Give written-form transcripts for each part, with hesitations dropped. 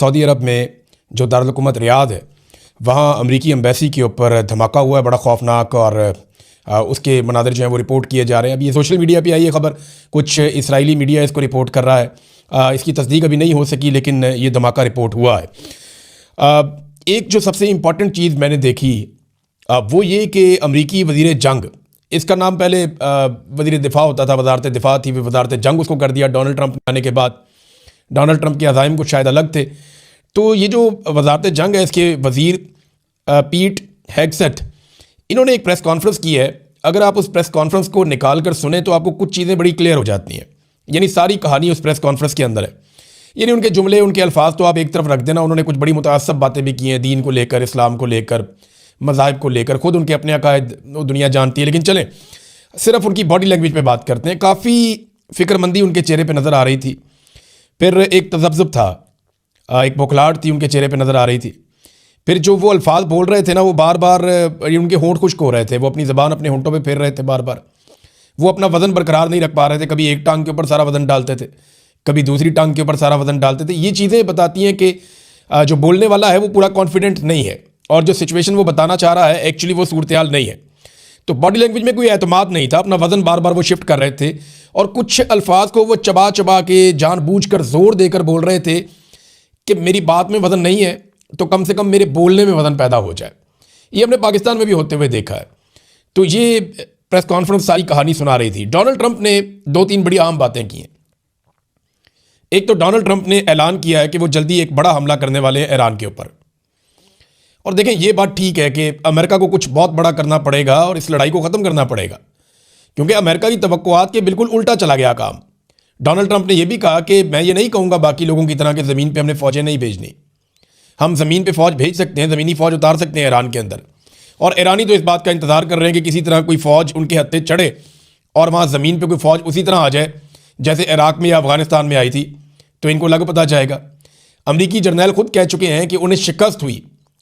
Saudi अरब में जो दारुल हुकूमत रियाद है वहाँ अमरीकी एम्बेसी के ऊपर धमाका हुआ है बड़ा खौफनाक, और उसके मनाज़िर जो हैं वो रिपोर्ट किए जा रहे हैं। अभी ये सोशल मीडिया पे आई है खबर, कुछ इसराइली मीडिया इसको रिपोर्ट कर रहा है। इसकी तस्दीक अभी नहीं हो सकी, लेकिन ये धमाका रिपोर्ट हुआ है। एक जो सबसे इम्पॉर्टेंट चीज़ मैंने देखी वो ये कि अमरीकी वज़ीर जंग, इसका नाम पहले वज़ीर दिफा होता था, वज़ारत दिफा थी, वज़ारत जंग उसको कर दिया डोनाल्ड ट्रंप आने के बाद। डोनाल्ड ट्रंप के अज़ाइम कुछ शायद अलग थे। तो ये जो वज़ारत जंग है इसके वज़ीर पीट हेगसेथ, इन्होंने एक प्रेस कॉन्फ्रेंस की है। अगर आप उस प्रेस कॉन्फ्रेंस को निकाल कर सुने तो आपको कुछ चीज़ें बड़ी क्लियर हो जाती हैं। यानी सारी कहानी उस प्रेस कॉन्फ्रेंस के अंदर है। यानी उनके जुमले, उनके अल्फाज तो आप एक तरफ रख देना, उन्होंने कुछ बड़ी मुतासब बातें भी की हैं दीन को लेकर, इस्लाम को लेकर, मज़ाहिब को लेकर। खुद उनके अपने अकायद दुनिया जानती है, लेकिन चलें सिर्फ उनकी बॉडी लैंग्वेज पे बात करते हैं। काफ़ी फ़िक्रमंदी उनके चेहरे पे नज़र आ रही थी। फिर एक तज़ब्ज़ुब था, एक बौखलाहट थी उनके चेहरे पे नज़र आ रही थी। फिर जो वो अल्फाज बोल रहे थे ना, वो बार बार उनके होंठ खुश्क हो रहे थे, वो अपनी ज़बान अपने होंठों पे फेर रहे थे बार बार। वो अपना वज़न बरकरार नहीं रख पा रहे थे, कभी एक टांग के ऊपर सारा वज़न डालते थे, कभी दूसरी टांग के ऊपर सारा वज़न डालते थे। ये चीज़ें बताती हैं कि जो बोलने वाला है वो पूरा कॉन्फिडेंट नहीं है, और जो सिचुएशन वो बताना चाह रहा है एक्चुअली वो सूरत हाल नहीं है। तो बॉडी लैंग्वेज में कोई एतमाद नहीं था, अपना वज़न बार बार वो शिफ्ट कर रहे थे, और कुछ अल्फाज को वो चबा चबा के जानबूझकर ज़ोर देकर बोल रहे थे कि मेरी बात में वज़न नहीं है तो कम से कम मेरे बोलने में वज़न पैदा हो जाए। ये हमने पाकिस्तान में भी होते हुए देखा है। तो ये प्रेस कॉन्फ्रेंस सारी कहानी सुना रही थी। डोनाल्ड ट्रंप ने 2-3 बड़ी आम बातें की हैं। एक तो डोनाल्ड ट्रंप ने ऐलान किया है कि वो जल्दी एक बड़ा हमला करने वाले हैं ईरान के ऊपर। और देखें, ये बात ठीक है कि अमेरिका को कुछ बहुत बड़ा करना पड़ेगा और इस लड़ाई को ख़त्म करना पड़ेगा, क्योंकि अमेरिका की तवक्कुआत के बिल्कुल उल्टा चला गया काम। डोनाल्ड ट्रंप ने यह भी कहा कि मैं ये नहीं कहूँगा बाकी लोगों की तरह कि ज़मीन पे हमने फ़ौजें नहीं भेजनी। हम ज़मीन पे फ़ौज भेज सकते हैं, ज़मीनी फ़ौज उतार सकते हैं ईरान के अंदर। और ईरानी तो इस बात का इंतज़ार कर रहे हैं कि किसी तरह कोई फ़ौज उनके हत्थे चढ़े और वहाँ ज़मीन पर कोई फ़ौज उसी तरह आ जाए जैसे इराक़ में या अफ़गानिस्तान में आई थी, तो इनको लग पता जाएगा। अमरीकी जर्नैल खुद कह चुके हैं कि उन्हें शिकस्त हुई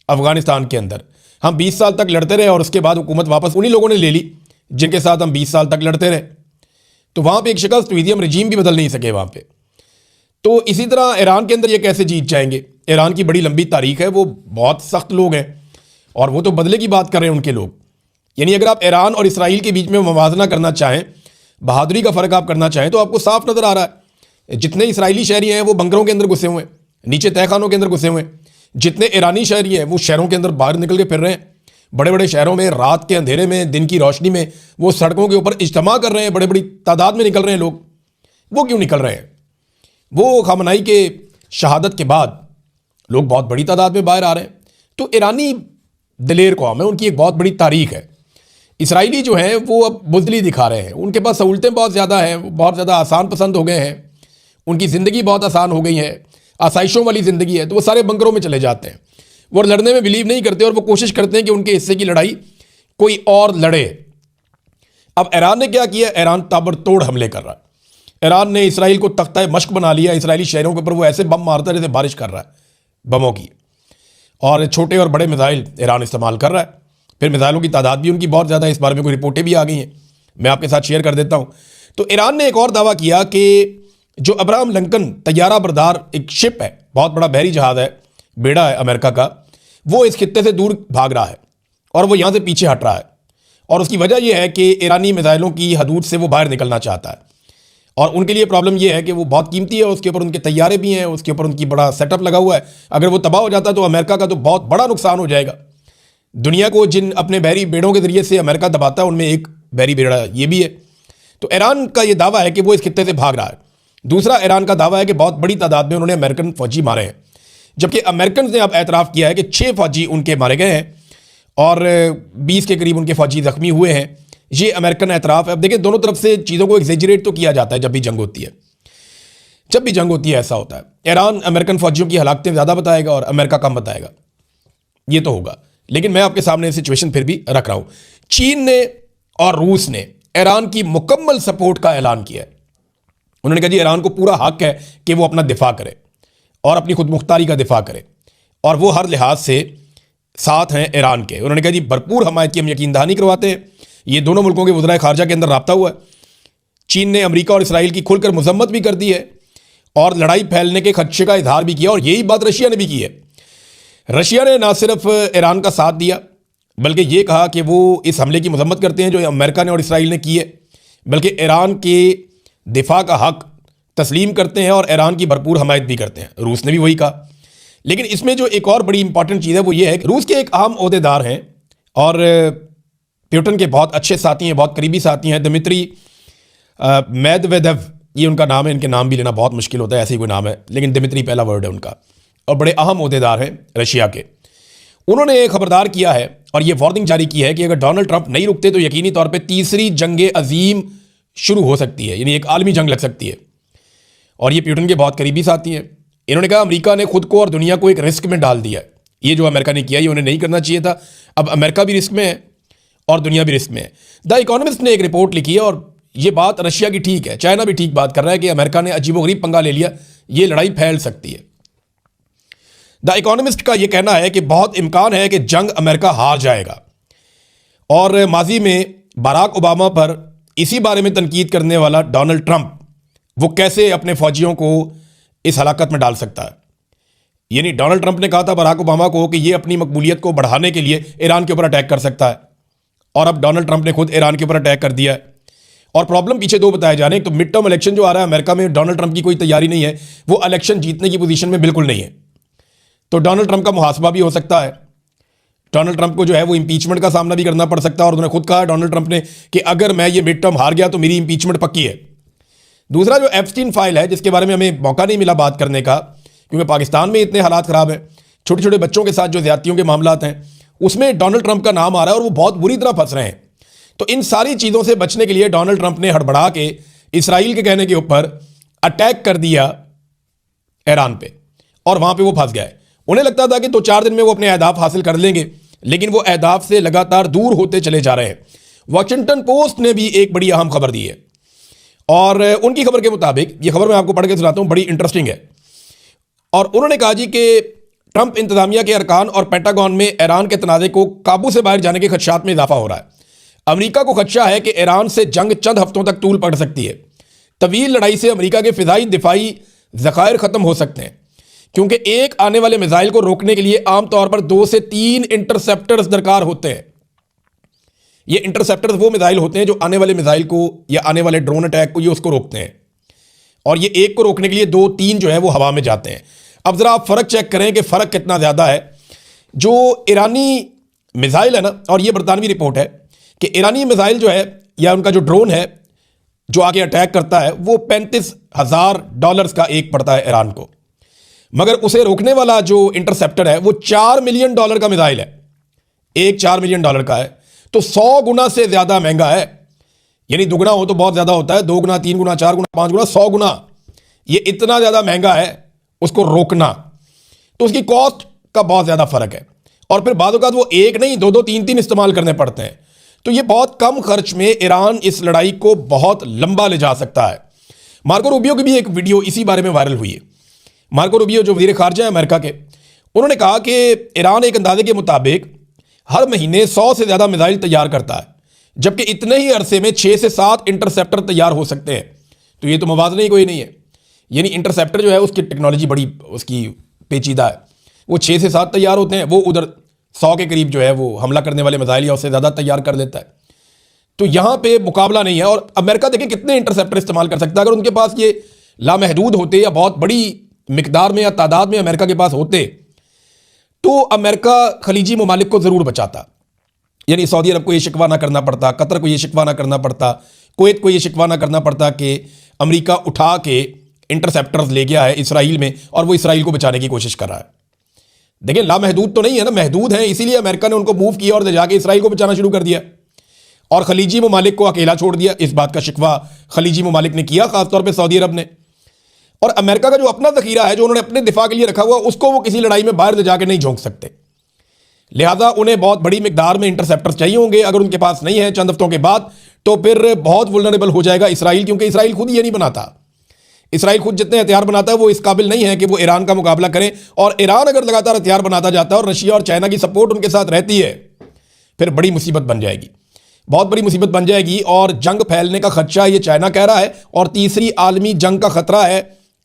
अफ़गानिस्तान के अंदर। हम 20 साल तक लड़ते रहे और उसके बाद हुकूमत वापस उन्हीं लोगों ने ले ली जिनके साथ हम 20 साल तक लड़ते रहे। तो वहाँ पे एक शिकस्त हुई थी, हम रजीम भी बदल नहीं सके वहाँ पे। तो इसी तरह ईरान के अंदर ये कैसे जीत जाएंगे? ईरान की बड़ी लंबी तारीख है, वो बहुत सख्त लोग हैं और वो तो बदले की बात कर रहे हैं उनके लोग। यानी अगर आप ईरान और इसराइल के बीच में मुवाजना करना चाहें, बहादुरी का फ़र्क आप करना चाहें, तो आपको साफ नज़र आ रहा है जितने इसराइली शहरी हैं वो बंकरों के अंदर घुसे हुए हैं, नीचे तहखानों के अंदर घुसे हुए हैं। जितने ईरानी शहरी हैं वो शहरों के अंदर बाहर निकल के फिर रहे हैं। बड़े बड़े शहरों में रात के अंधेरे में, दिन की रोशनी में वो सड़कों के ऊपर इज्तिमा कर रहे हैं, बड़े बड़ी तादाद में निकल रहे हैं लोग। वो क्यों निकल रहे हैं? वो खामनाई के शहादत के बाद लोग बहुत बड़ी तादाद में बाहर आ रहे हैं। तो ईरानी दिलेर कौम है, उनकी एक बहुत बड़ी तारीख है। इसराइली जो हैं वो अब बुज़दिली दिखा रहे हैं, उनके पास सहूलतें बहुत ज़्यादा हैं, वो बहुत ज़्यादा आसान पसंद हो गए हैं, उनकी ज़िंदगी बहुत आसान हो गई है, आसाइशों वाली ज़िंदगी है। तो वो सारे बंकरों में चले जाते हैं, वो लड़ने में बिलीव नहीं करते और वो कोशिश करते हैं कि उनके हिस्से की लड़ाई कोई और लड़े। अब ईरान ने क्या किया? ईरान ताबड़तोड़ हमले कर रहा है। ईरान ने इसराइल को तख्ता मश्क बना लिया। इसराइली शहरों के ऊपर वो ऐसे बम मारता है जैसे बारिश कर रहा है बमों की, और छोटे और बड़े मिसाइल ईरान इस्तेमाल कर रहा है। फिर मिसाइलों की तादाद भी उनकी बहुत ज़्यादा है, इस बारे में कोई रिपोर्टें भी आ गई हैं, मैं आपके साथ शेयर कर देता हूँ। तो ईरान ने एक और दावा किया कि जो अब्राहम लिंकन तैयारा बरदार एक शिप है, बहुत बड़ा बहरी जहाज़ है, बेड़ा है अमेरिका का, वो इस खित्ते से दूर भाग रहा है और वो यहाँ से पीछे हट रहा है। और उसकी वजह यह है कि ईरानी मिसाइलों की हदूद से वो बाहर निकलना चाहता है, और उनके लिए प्रॉब्लम यह है कि वो बहुत कीमती है, उसके ऊपर उनके तैयारे भी हैं, उसके ऊपर उनकी बड़ा सेटअप लगा हुआ है। अगर वो तबाह हो जाता है तो अमेरिका का तो बहुत बड़ा नुकसान हो जाएगा। दुनिया को जिन अपने बहरी बेड़ों के जरिए से अमेरिका दबाता है उनमें एक बहरी बेड़ा ये भी है। तो ईरान का ये दावा है कि वो इस खित्ते से भाग रहा है। दूसरा, ईरान का दावा है कि बहुत बड़ी तादाद में उन्होंने अमेरिकन फौजी मारे हैं, जबकि अमेरिकन ने अब एतराफ़ किया है कि 6 फौजी उनके मारे गए हैं और 20 के करीब उनके फौजी ज़ख्मी हुए हैं। ये अमेरिकन एतराफ़ है। अब देखिए, दोनों तरफ से चीज़ों को एग्जेजरेट तो किया जाता है जब भी जंग होती है। जब भी जंग होती है ऐसा होता है, ईरान अमेरिकन फौजियों की हलाकतें ज़्यादा बताएगा और अमेरिका कम बताएगा, ये तो होगा। लेकिन मैं आपके सामने सिचुएशन फिर भी रख रहा हूँ। चीन ने और रूस ने ईरान की मुकम्मल सपोर्ट का ऐलान किया है। उन्होंने कहा जी ईरान को पूरा हक है कि वो अपना दिफा करे और अपनी खुद मुख्तारी का दिफा करे, और वो हर लिहाज से साथ हैं ईरान के। उन्होंने कहा जी भरपूर हमायत की हम यकीन दहानी करवाते हैं। ये दोनों मुल्कों के वज़राए ख़ारजा के अंदर राब्ता हुआ है। चीन ने अमेरिका और इसराइल की खुलकर मजम्मत भी कर दी है और लड़ाई फैलने के खदशे का इजहार भी किया, और यही बात रशिया ने भी की है। रशिया ने ना सिर्फ ईरान का साथ दिया, बल्कि ये कहा कि वो इस हमले की मजम्मत करते हैं जो अमेरिका ने और इसराइल ने की है, बल्कि ईरान के दिफा का हक तस्लीम करते हैं और ईरान की भरपूर हमायत भी करते हैं। रूस ने भी वही कहा। लेकिन इसमें जो एक और बड़ी इंपॉर्टेंट चीज़ है वो ये है कि रूस के एक अहम ओहदेदार हैं और पुतिन के बहुत अच्छे साथी हैं, बहुत करीबी साथी हैं, दिमित्री मेदवेदेव, ये उनका नाम है। इनके नाम भी लेना बहुत मुश्किल होता है, ऐसे ही कोई नाम है, लेकिन दिमित्री पहला वर्ड है उनका, और बड़े अहम ओहदेदार हैं रशिया के। उन्होंने खबरदार किया है और ये वार्निंग जारी की है कि अगर डोनाल्ड ट्रंप नहीं रुकते तो यकीनी तौर पे तीसरी जंग अजीम शुरू हो सकती है, यानी एक आलमी जंग लग सकती है। और ये पुतिन के बहुत करीबी साथी हैं। इन्होंने कहा अमेरिका ने खुद को और दुनिया को एक रिस्क में डाल दिया है। ये जो अमेरिका ने किया ये उन्हें नहीं करना चाहिए था। अब अमेरिका भी रिस्क में है और दुनिया भी रिस्क में है। द इकोनॉमिस्ट ने एक रिपोर्ट लिखी है और ये बात रशिया की ठीक है, चाइना भी ठीक बात कर रहा है कि अमेरिका ने अजीबोगरीब पंगा ले लिया, ये लड़ाई फैल सकती है। द इकोनॉमिस्ट का यह कहना है कि बहुत इम्कान है कि जंग अमेरिका हार जाएगा। और माजी में बराक ओबामा पर इसी बारे में तनकीद करने वाला डोनाल्ड ट्रंप वो कैसे अपने फौजियों को इस हलाकत में डाल सकता है। यानी डोनाल्ड ट्रंप ने कहा था बराक ओबामा को कि ये अपनी मकबूलियत को बढ़ाने के लिए ईरान के ऊपर अटैक कर सकता है, और अब डोनाल्ड ट्रंप ने खुद ईरान के ऊपर अटैक कर दिया है। और प्रॉब्लम पीछे दो बताए जा रहे हैं। तो मिड टर्म इलेक्शन जो आ रहा है अमेरिका में, डोनाल्ड ट्रंप की कोई तैयारी नहीं है, वो इलेक्शन जीतने की पोजीशन में बिल्कुल नहीं है। तो डोनाल्ड ट्रंप का मुहासबा भी हो सकता है। डोनाल्ड ट्रंप को जो है वो इंपीचमेंट का सामना भी करना पड़ सकता है, और उन्होंने खुद कहा डोनाल्ड ट्रंप ने कि अगर मैं ये मिड टर्म हार गया तो मेरी इंपीचमेंट पक्की है। दूसरा जो एप्स्टीन फाइल है, जिसके बारे में हमें मौका नहीं मिला बात करने का, क्योंकि पाकिस्तान में इतने हालात ख़राब हैं, छोटे छोटे बच्चों के साथ जो ज़्यादतियों के मामलात हैं, उसमें डोनाल्ड ट्रंप का नाम आ रहा है और वो बहुत बुरी तरह फंस रहे हैं। तो इन सारी चीज़ों से बचने के लिए डोनाल्ड ट्रंप ने हड़बड़ा के इसराइल के कहने के ऊपर अटैक कर दिया ईरान पे, और वहाँ पे वो फंस गए। उन्हें लगता था कि 2-4 दिन में वो अपने अहदाफ हासिल कर लेंगे, लेकिन वो अहदाफ से लगातार दूर होते चले जा रहे हैं। वॉशिंगटन पोस्ट ने भी एक बड़ी अहम खबर दी है, और उनकी खबर के मुताबिक, ये खबर मैं आपको पढ़ के सुनाता हूँ, बड़ी इंटरेस्टिंग है। और उन्होंने कहा जी कि ट्रंप इंतजामिया के अरकान और पेंटागन में ईरान के तनाज़े को काबू से बाहर जाने के खदशात में इजाफा हो रहा है। अमेरिका को खदशा है कि ईरान से जंग चंद हफ्तों तक तूल पड़ सकती है। तवील लड़ाई से अमेरिका के फ़िज़ाई दिफाई ज़खायर ख़त्म हो सकते हैं, क्योंकि एक आने वाले मिसाइल को रोकने के लिए आमतौर पर 2 से 3 इंटरसेप्टर्स दरकार होते हैं। ये इंटरसेप्टर्स वो मिसाइल होते हैं जो आने वाले मिसाइल को या आने वाले ड्रोन अटैक को ये उसको रोकते हैं, और ये एक को रोकने के लिए 2-3 जो है वो हवा में जाते हैं। अब ज़रा आप फ़र्क चेक करें कि फ़र्क कितना ज़्यादा है। जो ईरानी मिसाइल है ना, और ये बरतानवी रिपोर्ट है कि ईरानी मिसाइल जो है या उनका जो ड्रोन है जो आके अटैक करता है वो $35,000 का एक पड़ता है ईरान को, मगर उसे रोकने वाला जो इंटरसेप्टर है वो $4 मिलियन का मिसाइल है। एक $4 मिलियन का है, तो 100 गुना से ज़्यादा महंगा है। यानी दुगना हो तो बहुत ज़्यादा होता है, 2 गुना, 3 गुना, 4 गुना, 5 गुना, 100 गुना, ये इतना ज़्यादा महंगा है उसको रोकना। तो उसकी कॉस्ट का बहुत ज़्यादा फ़र्क है, और फिर बाद वो एक नहीं 2-2, 3-3 इस्तेमाल करने पड़ते हैं। तो ये बहुत कम खर्च में ईरान इस लड़ाई को बहुत लंबा ले जा सकता है। मार्को रूबियो की भी एक वीडियो इसी बारे में वायरल हुई है। मार्को रूबियो जो वज़ीर ख़ारिजा है अमेरिका के, उन्होंने कहा कि ईरान एक अंदाजे के मुताबिक हर महीने 100 से ज़्यादा मिसाइल तैयार करता है, जबकि इतने ही अरसे में 6 से 7 इंटरसेप्टर तैयार हो सकते हैं। तो ये तो मुवाज़ना ही कोई नहीं है। यानी इंटरसेप्टर जो है उसकी टेक्नोलॉजी बड़ी उसकी पेचीदा है। वो 6 से 7 तैयार होते हैं, वो उधर 100 के करीब जो है वो हमला करने वाले मिसाइल या उससे ज़्यादा तैयार कर देता है। तो यहाँ पे मुकाबला नहीं है। और अमेरिका देखें कितने इंटरसेप्टर इस्तेमाल कर सकता है। अगर उनके पास ये लामहदूद होते या बहुत बड़ी मिकदार में या तादाद में अमेरिका के पास होते, तो अमेरिका खलीजी ममालिक को ज़रूर बचाता। यानी सऊदी अरब को ये शिकवा ना करना पड़ता, कतर को ये शिकवा ना करना पड़ता, कुवैत को ये शिकवा ना करना पड़ता कि अमेरिका उठा के इंटरसेप्टर्स ले गया है इसराइल में और वो इसराइल को बचाने की कोशिश कर रहा है। देखिए लामहदूद तो नहीं है ना, महदूद है, इसीलिए अमेरिका ने उनको मूव किया और जाके इसराइल को बचाना शुरू कर दिया और खलीजी ममालिक को अकेला छोड़ दिया। इस बात का शिकवा खलीजी ममालिक ने किया, खासतौर पर सऊदी अरब ने। और अमेरिका का जो अपना ज़ख़ीरा है जो उन्होंने अपने दिफा के लिए रखा हुआ, उसको वो किसी लड़ाई में बाहर ले जाके नहीं झोंक सकते। लिहाजा उन्हें बहुत बड़ी मिकदार में इंटरसेप्टर्स चाहिए होंगे। अगर उनके पास नहीं है चंद हफ्तों के बाद, तो फिर बहुत वुल्नरेबल हो जाएगा इसराइल, क्योंकि इसराइल खुद ये नहीं बनाता। इसराइल खुद जितने हथियार बनाता है वो इस काबिल नहीं है कि वो ईरान का मुकाबला करें। और ईरान अगर लगातार हथियार बनाता जाता है और रशिया और चाइना की सपोर्ट उनके साथ रहती है, फिर बड़ी मुसीबत बन जाएगी, बहुत बड़ी मुसीबत बन जाएगी। और जंग फैलने का खदशा ये चाइना कह रहा है, और तीसरी आलमी जंग का खतरा है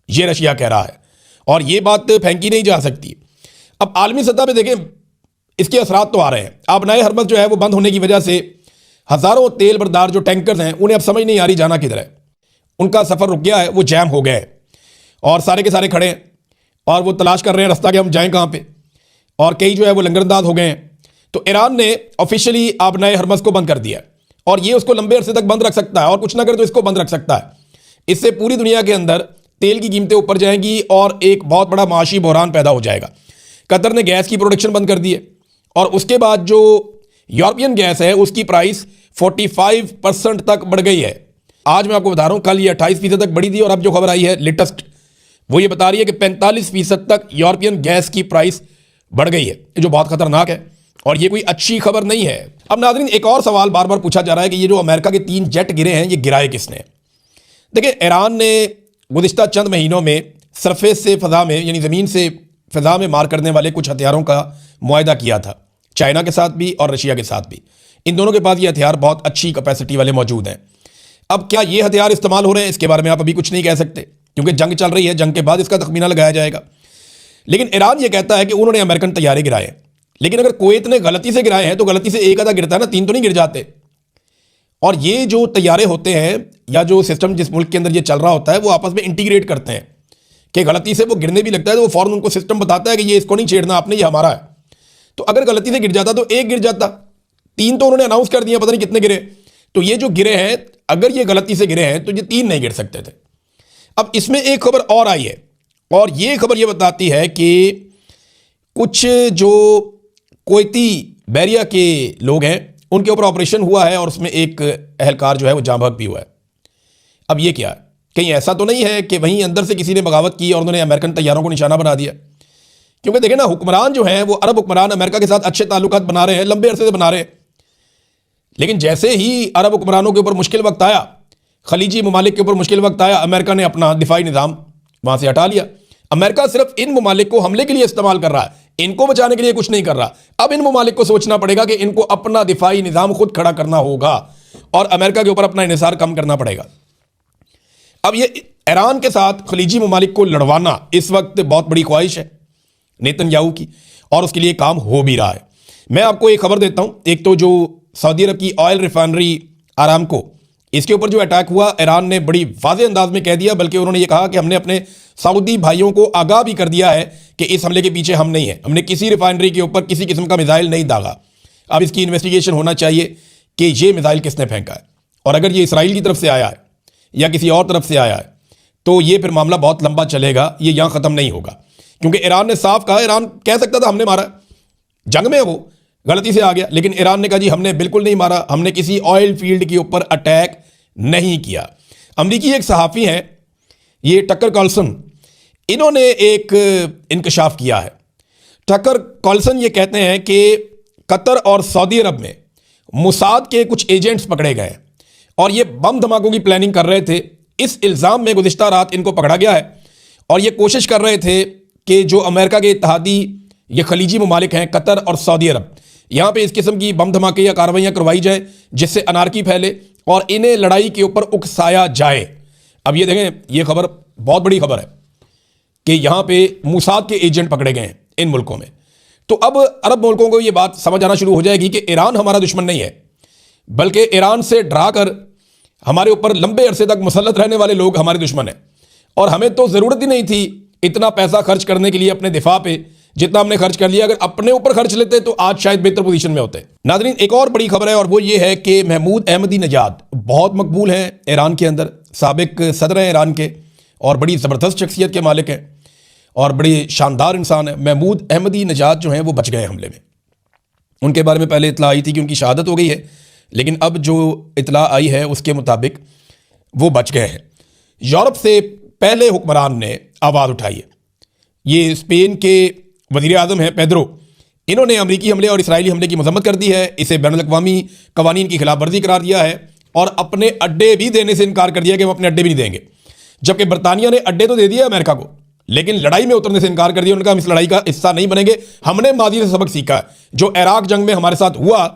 ये रशिया कह रहा है और ये बात फेंकी नहीं जा सकती। अब आलमी सतह पे देखें, इसके असरात तो आ रहे हैं। अब नए हरमज जो है वो बंद होने की वजह से हज़ारों तेल बरदार जो टैंकर्स हैं उन्हें अब समझ नहीं आ रही जाना किधर है। उनका सफ़र रुक गया है, वो जैम हो गए और सारे के सारे खड़े हैं और वो तलाश कर रहे हैं रास्ता कि हम जाएं कहाँ पे, और कई जो है वो लंगरअंदाज हो गए हैं। तो ईरान ने ऑफिशियली अब नए हरमज को बंद कर दिया और ये उसको लंबे अरसे तक बंद रख सकता है और कुछ ना करे तो इसको बंद रख सकता है। इससे पूरी दुनिया के अंदर तेल की कीमतें ऊपर जाएंगी और एक बहुत बड़ा माशी बहरान पैदा हो जाएगा। कतर ने गैस की प्रोडक्शन बंद कर दी है और उसके बाद जो यूरोपियन गैस है उसकी प्राइस 45% तक बढ़ गई है। आज मैं आपको बता रहा हूं, कल ये 28% तक बढ़ी थी और अब जो खबर आई है लेटेस्ट वो ये बता रही है कि 45% तक यूरोपियन गैस की प्राइस बढ़ गई है, जो बहुत खतरनाक है और ये कोई अच्छी खबर नहीं है। अब नाज़रीन, एक और सवाल बार बार पूछा जा रहा है कि ये जो अमेरिका के 3 जेट गिरे हैं ये गिराए किसने। देखिए, ईरान ने गुज़िश्ता चंद महीनों में सरफेस से फ़ज़ा में, यानी ज़मीन से फ़ज़ा में मार करने वाले कुछ हथियारों का मुआहदा किया था, चाइना के साथ भी और रशिया के साथ भी। इन दोनों के पास ये हथियार बहुत अच्छी कैपेसिटी वाले मौजूद हैं। अब क्या ये हथियार इस्तेमाल हो रहे हैं, इसके बारे में आप अभी कुछ नहीं कह सकते क्योंकि जंग चल रही है, जंग के बाद इसका तखमीना लगाया जाएगा। लेकिन ईरान ये कहता है कि उन्होंने अमेरिकन तैयारे गिराए। लेकिन अगर कुवैत ने गलती से गिराए हैं तो गलती से एक आधा गिरता है ना, 3 तो नहीं गिर जाते। और ये जो तैयारे होते हैं या जो सिस्टम जिस मुल्क के अंदर ये चल रहा होता है वो आपस में इंटीग्रेट करते हैं कि गलती से वो गिरने भी लगता है तो वो फौरन उनको सिस्टम बताता है कि ये इसको नहीं छेड़ना आपने, ये हमारा है। तो अगर गलती से गिर जाता तो एक गिर जाता, 3 तो उन्होंने अनाउंस कर दिया, पता नहीं कितने गिरे। तो ये जो गिरे हैं, अगर ये गलती से गिरे हैं तो ये 3 नहीं गिर सकते थे। अब इसमें एक खबर और आई है और ये खबर ये बताती है कि कुछ जो कुवैती बैरिया के लोग हैं उनके ऊपर ऑपरेशन हुआ है और उसमें एक एहलकार जो है वो जाँ बहक भी हुआ है। अब ये क्या है, कहीं ऐसा तो नहीं है कि वहीं अंदर से किसी ने बगावत की और उन्होंने अमेरिकन तैयारों को निशाना बना दिया। क्योंकि देखें ना, हुक्मरान जो हैं वो अरब हुक्मरान अमेरिका के साथ अच्छे ताल्लुकात बना रहे हैं, लंबे अरसे से बना रहे हैं। लेकिन जैसे ही अरब हुक्मरानों के ऊपर मुश्किल वक्त आया, खलीजी ममालिक के ऊपर मुश्किल वक्त आया, अमेरिका ने अपना दिफाई निज़ाम वहाँ से हटा लिया। अमेरिका सिर्फ इन ममालिक को हमले के लिए इस्तेमाल कर रहा है, इनको बचाने के लिए कुछ नहीं कर रहा। अब इन ममालिक को सोचना पड़ेगा कि इनको अपना दिफाई निज़ाम खुद खड़ा करना होगा और अमेरिका के ऊपर अपना इन्हिसार कम करना पड़ेगा। अब ये ईरान के साथ खलीजी ममालिक को लड़वाना इस वक्त बहुत बड़ी ख्वाहिश है नेतन्याहू की और उसके लिए काम हो भी रहा है। मैं आपको एक खबर देता हूं। एक तो जो सऊदी अरब की ऑयल रिफाइनरी आरामको, इसके ऊपर जो अटैक हुआ, ईरान ने बड़ी वाज़े अंदाज में कह दिया, बल्कि उन्होंने ये कहा कि हमने अपने सऊदी भाइयों को आगाह भी कर दिया है कि इस हमले के पीछे हम नहीं हैं, हमने किसी रिफाइनरी के ऊपर किसी किस्म का मिसाइल नहीं दागा। अब इसकी इन्वेस्टिगेशन होना चाहिए कि ये मिसाइल किसने फेंका है और अगर ये इसराइल की तरफ से आया है या किसी और तरफ से आया है तो ये फिर मामला बहुत लंबा चलेगा, ये यहाँ ख़त्म नहीं होगा। क्योंकि ईरान ने साफ कहा, ईरान कह सकता था हमने मारा, जंग में वो गलती से आ गया, लेकिन ईरान ने कहा जी हमने बिल्कुल नहीं मारा, हमने किसी ऑयल फील्ड के ऊपर अटैक नहीं किया। अमरीकी एक सहाफ़ी हैं, ये टकर कार्लसन, इन्होंने एक इंकशाफ किया है। टकर कार्लसन ये कहते हैं कि कतर और सऊदी अरब में मुसाद के कुछ एजेंट्स पकड़े गए और ये बम धमाकों की प्लानिंग कर रहे थे। इस इल्ज़ाम में गुज़िश्ता रात इनको पकड़ा गया है और ये कोशिश कर रहे थे कि जो अमेरिका के इत्तेहादी ये खलीजी ममालिक हैं, कतर और सऊदी अरब, यहाँ पे इस किस्म की बम धमाके या कार्रवाइयाँ करवाई जाए जिससे अनारकी फैले और इन्हें लड़ाई के ऊपर उकसाया जाए। अब ये देखें, ये खबर बहुत बड़ी खबर है कि यहाँ पे मुसाद के एजेंट पकड़े गए हैं इन मुल्कों में। तो अब अरब मुल्कों को ये बात समझ आना शुरू हो जाएगी कि ईरान हमारा दुश्मन नहीं है, बल्कि ईरान से डरा कर हमारे ऊपर लंबे अरसे तक मुसल्लत रहने वाले लोग हमारे दुश्मन हैं। और हमें तो ज़रूरत ही नहीं थी इतना पैसा खर्च करने के लिए अपने दिफा पे, जितना हमने खर्च कर लिया। अगर अपने ऊपर खर्च लेते तो आज शायद बेहतर पोजीशन में होते। नाज़रीन, एक और बड़ी खबर है और वो ये है कि महमूद अहमदी नजाद बहुत मकबूल हैं ईरान के अंदर, साबिक सदर हैं ईरान के और बड़ी ज़बरदस्त शख्सियत के मालिक हैं और बड़ी शानदार इंसान है। महमूद अहमदी नजाद जो हैं वो बच गए हमले में। उनके बारे में पहले इतला आई थी कि उनकी शहादत हो गई है, लेकिन अब जो इतला आई है उसके मुताबिक वो बच गए हैं। यूरोप से पहले हुक्मरान ने आवाज़ उठाई है, ये स्पेन के वज़ीर आज़म हैं पेड्रो, इन्होंने अमरीकी हमले और इसराइली हमले की मजम्मत कर दी है, इसे बैनुल-अक़वामी कवानीन की खिलाफ वर्जी करार दिया है और अपने अड्डे भी देने से इनकार कर दिया कि हम अपने अड्डे भी नहीं देंगे। जबकि बरतानिया ने अड्डे तो दे दिया अमेरिका को, लेकिन लड़ाई में उतरने से इनकार कर दिया। उनका हम इस लड़ाई का हिस्सा नहीं बनेंगे, हमने माजी से सबक सीखा है, जो इराक जंग में हमारे साथ हुआ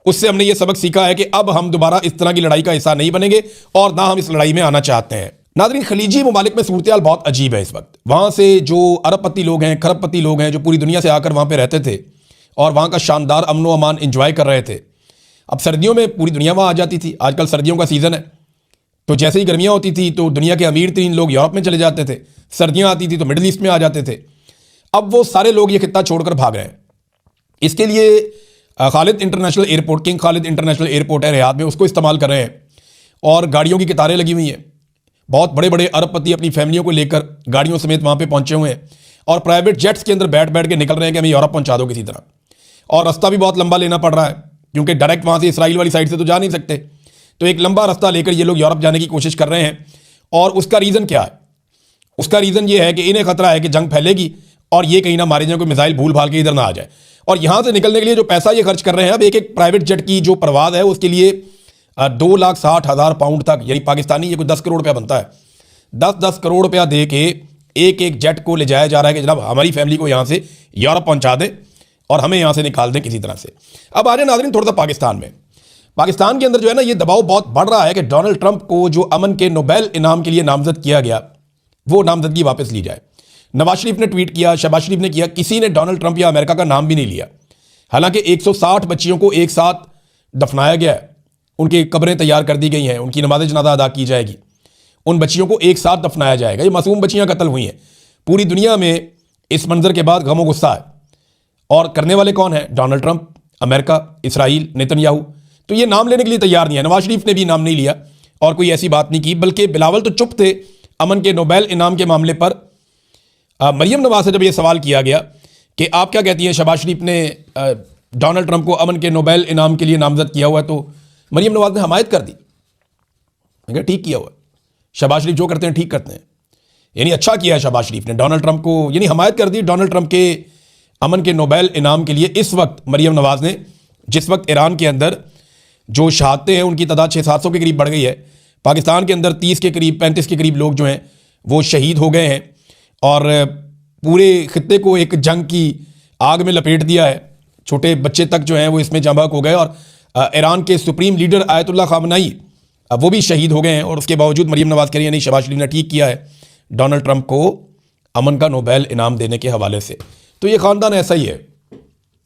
उससे हमने ये सबक सीखा है कि अब हम दोबारा इस तरह की लड़ाई का हिस्सा नहीं बनेंगे और ना हम इस लड़ाई में आना चाहते हैं। नाज़रीन, खलीजी ममालिक में सूरत बहुत अजीब है इस वक्त। वहाँ से जो अरबपति लोग हैं, खरबपति लोग हैं, जो पूरी दुनिया से आकर वहाँ पे रहते थे और वहाँ का शानदार अमन व अमान इंजॉय कर रहे थे, अब सर्दियों में पूरी दुनिया वहाँ आ जाती थी। आजकल सर्दियों का सीज़न है, तो जैसे ही गर्मियाँ होती थी तो दुनिया के अमीर तरीन लोग यूरोप में चले जाते थे, सर्दियाँ आती थी तो मिडल ईस्ट में आ जाते थे। अब वो सारे लोग ये खित्ता छोड़कर भाग रहे हैं। इसके लिए Khalid international airport, king Khalid international airport है रियाद में, उसको इस्तेमाल कर रहे हैं और गाड़ियों की कतारें लगी हुई हैं। बहुत बड़े बड़े अरबपति अपनी फैमिलियों को लेकर गाड़ियों समेत वहाँ पे पहुँचे हुए हैं और प्राइवेट जेट्स के अंदर बैठ बैठ के निकल रहे हैं कि हमें यूरोप पहुँचा दो किसी तरह। और रास्ता भी बहुत लंबा लेना पड़ रहा है क्योंकि डायरेक्ट वहाँ से इसराइल वाली साइड से तो जा नहीं सकते, तो एक लंबा रास्ता लेकर ये लोग यूरोप जाने की कोशिश कर रहे हैं। और उसका रीज़न क्या है? उसका रीज़न ये है कि इन्हें खतरा है कि जंग फैलेगी और ये कहीं ना मारे जाए, कोई मिसाइल भूल भाल के इधर ना आ जाए। और यहाँ से निकलने के लिए जो पैसा ये खर्च कर रहे हैं, अब एक एक प्राइवेट जेट की जो परवाज़ है उसके लिए 2,60,000 पाउंड तक, यानी पाकिस्तानी ये कोई 10 करोड़ रुपया बनता है, 10-10 करोड़ रुपया दे के एक एक जेट को ले जाया जा रहा है कि जनाब हमारी फैमिली को यहाँ से यूरोप पहुँचा दें और हमें यहाँ से निकाल दें किसी तरह से। अब आ जाए नाज़रीन थोड़ा सा पाकिस्तान में। पाकिस्तान के अंदर जो है ना, ये दबाव बहुत बढ़ रहा है कि डोनाल्ड ट्रंप को जो अमन के नोबेल इनाम के लिए नामजद किया गया, वो नामजदगी वापस ली जाए। नवाज शरीफ ने ट्वीट किया, शहबाज शरीफ ने किया, किसी ने डोनाल्ड ट्रंप या अमेरिका का नाम भी नहीं लिया। हालांकि 160 बच्चियों को एक साथ दफनाया गया है, उनकी कब्रें तैयार कर दी गई हैं, उनकी नमाज जनाजा अदा की जाएगी, उन बच्चियों को एक साथ दफनाया जाएगा। ये मासूम बच्चियां कत्ल हुई हैं। पूरी दुनिया में इस मंजर के बाद गम व गुस्सा है। और करने वाले कौन है? Donald Trump, America, Israel, Netanyahu. तो ये नाम लेने के लिए तैयार नहीं है। नवाज शरीफ ने भी नाम नहीं लिया और कोई ऐसी बात नहीं की, बल्कि बिलावल तो चुप थे अमन के नोबेल इनाम के मामले पर। मरियम नवाज से जब यह सवाल किया गया कि आप क्या कहती हैं, शहबाज शरीफ ने डोनाल्ड ट्रंप को अमन के नोबेल इनाम के लिए नामजद किया हुआ है, तो मरियम नवाज ने हमायत कर दी। मैं कहा ठीक किया हुआ है, शहबाज शरीफ जो करते हैं ठीक करते हैं, यानी अच्छा किया है शहबाज शरीफ ने डोनाल्ड ट्रंप को, यानी हमायत कर दी डोनाल्ड ट्रंप के अमन के नोबेल इनाम के लिए। इस वक्त मरियम नवाज ने, जिस वक्त ईरान के अंदर जो शहादतें हैं उनकी तादाद 600-700 के करीब बढ़ गई है, पाकिस्तान के अंदर 30 के करीब, 35 के करीब लोग जो हैं वो शहीद हो गए हैं और पूरे खित्ते को एक जंग की आग में लपेट दिया है। छोटे बच्चे तक जो हैं वो इसमें जंग हो गए और ईरान के सुप्रीम लीडर आयतुल्लाह खामनाई वो भी शहीद हो गए हैं। और उसके बावजूद मरियम नवाज कह रही है नहीं, शहबाज शरीफ ने ठीक किया है डोनाल्ड ट्रंप को अमन का नोबेल इनाम देने के हवाले से। तो ये ख़ानदान ऐसा ही है,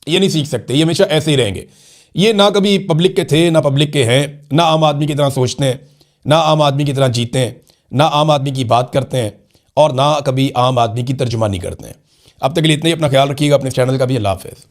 ये नहीं सीख सकते, ये हमेशा ऐसे ही रहेंगे। ये ना कभी पब्लिक के थे, ना पब्लिक के हैं, ना आम आदमी की तरह सोचते हैं, ना आम आदमी की तरह जीते हैं, ना आम आदमी की बात करते हैं और ना कभी आम आदमी की तर्जुमानी करते हैं। अब तक के लिए इतना ही। अपना ख्याल रखिएगा, अपने चैनल का भी। अल्लाह हाफ़िज़।